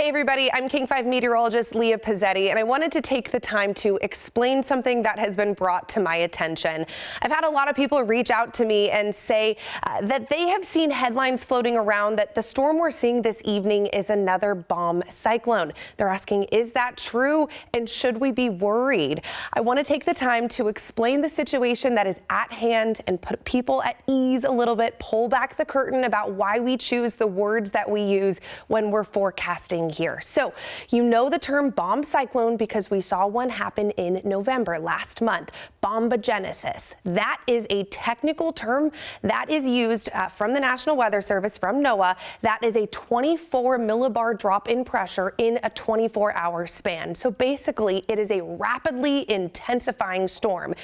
Hey everybody, I'm King 5 meteorologist Leah Pizzetti, and I wanted to take the time to explain something that has been brought to my attention. I've had a lot of people reach out to me and say that they have seen headlines floating around that the storm we're seeing this evening is another bomb cyclone. They're asking, is that true, and should we be worried? I want to take the time to explain the situation that is at hand and put people at ease a little bit, pull back the curtain about why we choose the words that we use when we're forecasting here. So you know the term bomb cyclone because we saw one happen in November last month, bombogenesis. That is a technical term that is used from the National Weather Service, from NOAA. That is a 24 millibar drop in pressure in a 24-hour span. So basically it is a rapidly intensifying storm.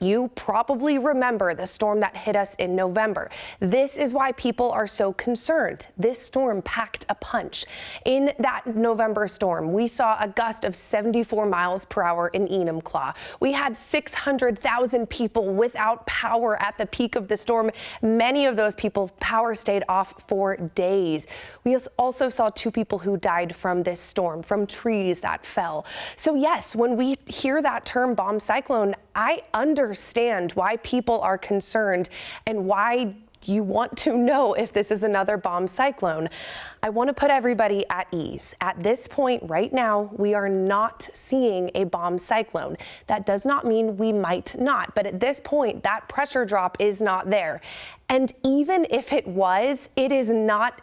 You probably remember the storm that hit us in November. This is why people are so concerned. This storm packed a punch. In that November storm, we saw a gust of 74 miles per hour in Enumclaw. We had 600,000 people without power at the peak of the storm. Many of those people, power stayed off for days. We also saw 2 people who died from this storm, from trees that fell. So yes, when we hear that term bomb cyclone, I understand why people are concerned and why you want to know if this is another bomb cyclone. I want to put everybody at ease. At this point right now, we are not seeing a bomb cyclone. That does not mean we might not, but at this point, that pressure drop is not there. And even if it was, it is not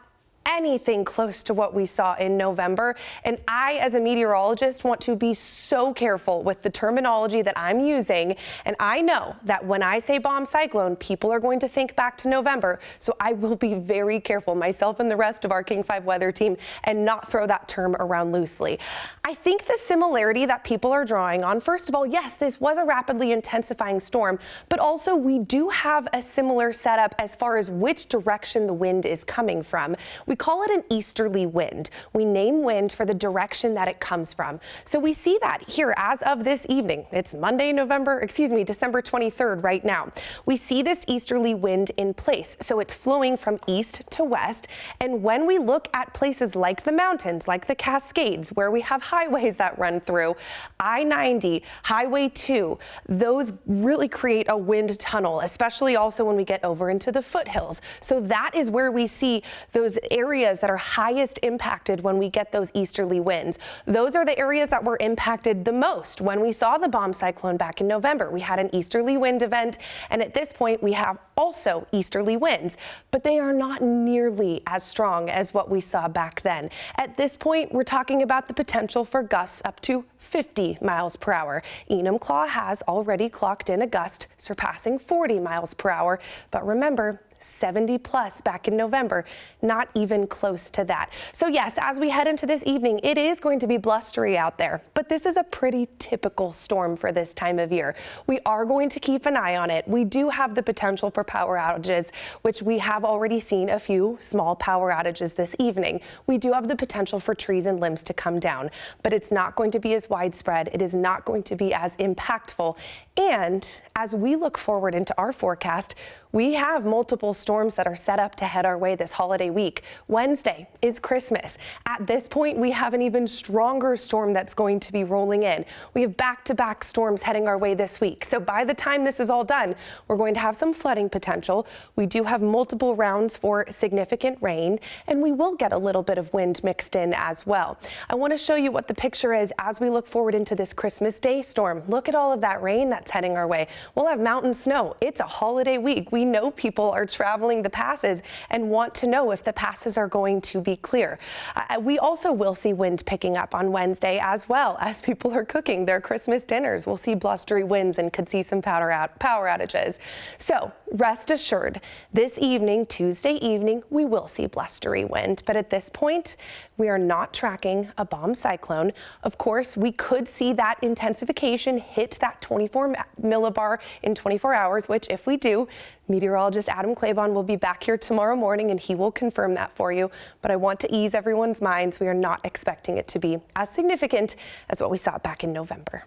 anything close to what we saw in November. And I, as a meteorologist, want to be so careful with the terminology that I'm using. And I know that when I say bomb cyclone, people are going to think back to November. So I will be very careful, myself and the rest of our King 5 weather team, and not throw that term around loosely. I think the similarity that people are drawing on, first of all, yes, this was a rapidly intensifying storm, but also we do have a similar setup as far as which direction the wind is coming from. We call it an easterly wind. We name wind for the direction that it comes from. So we see that here as of this evening. It's Monday, December 23rd right now. We see this easterly wind in place. So it's flowing from east to west. And when we look at places like the mountains, like the Cascades, where we have highways that run through, I-90, Highway 2, those really create a wind tunnel, especially also when we get over into the foothills. So that is where we see those areas that are highest impacted when we get those easterly winds. Those are the areas that were impacted the most. When we saw the bomb cyclone back in November, we had an easterly wind event, and at this point we have also easterly winds, but they are not nearly as strong as what we saw back then. At this point, we're talking about the potential for gusts up to 50 miles per hour. Enumclaw has already clocked in a gust surpassing 40 miles per hour, but remember, 70 plus back in November, not even close to that. So yes, as we head into this evening, it is going to be blustery out there, but this is a pretty typical storm for this time of year. We are going to keep an eye on it. We do have the potential for power outages, which we have already seen a few small power outages this evening. We do have the potential for trees and limbs to come down, but it's not going to be as widespread. It is not going to be as impactful. And as we look forward into our forecast, we have multiple storms that are set up to head our way this holiday week. Wednesday is Christmas. At this point, we have an even stronger storm that's going to be rolling in. We have back-to-back storms heading our way this week. So by the time this is all done, we're going to have some flooding potential. We do have multiple rounds for significant rain, and we will get a little bit of wind mixed in as well. I want to show you what the picture is as we look forward into this Christmas Day storm. Look at all of that rain that's heading our way. We'll have mountain snow. It's a holiday week. We know people are traveling the passes and want to know if the passes are going to be clear. We also will see wind picking up on Wednesday as well as people are cooking their Christmas dinners. We'll see blustery winds and could see some power outages. So rest assured, this evening, Tuesday evening, we will see blustery wind. But at this point, we are not tracking a bomb cyclone. Of course, we could see that intensification hit that 24 millibar in 24 hours, which if we do, meteorologist Adam Claiborne will be back here tomorrow morning and he will confirm that for you. But I want to ease everyone's minds. We are not expecting it to be as significant as what we saw back in November.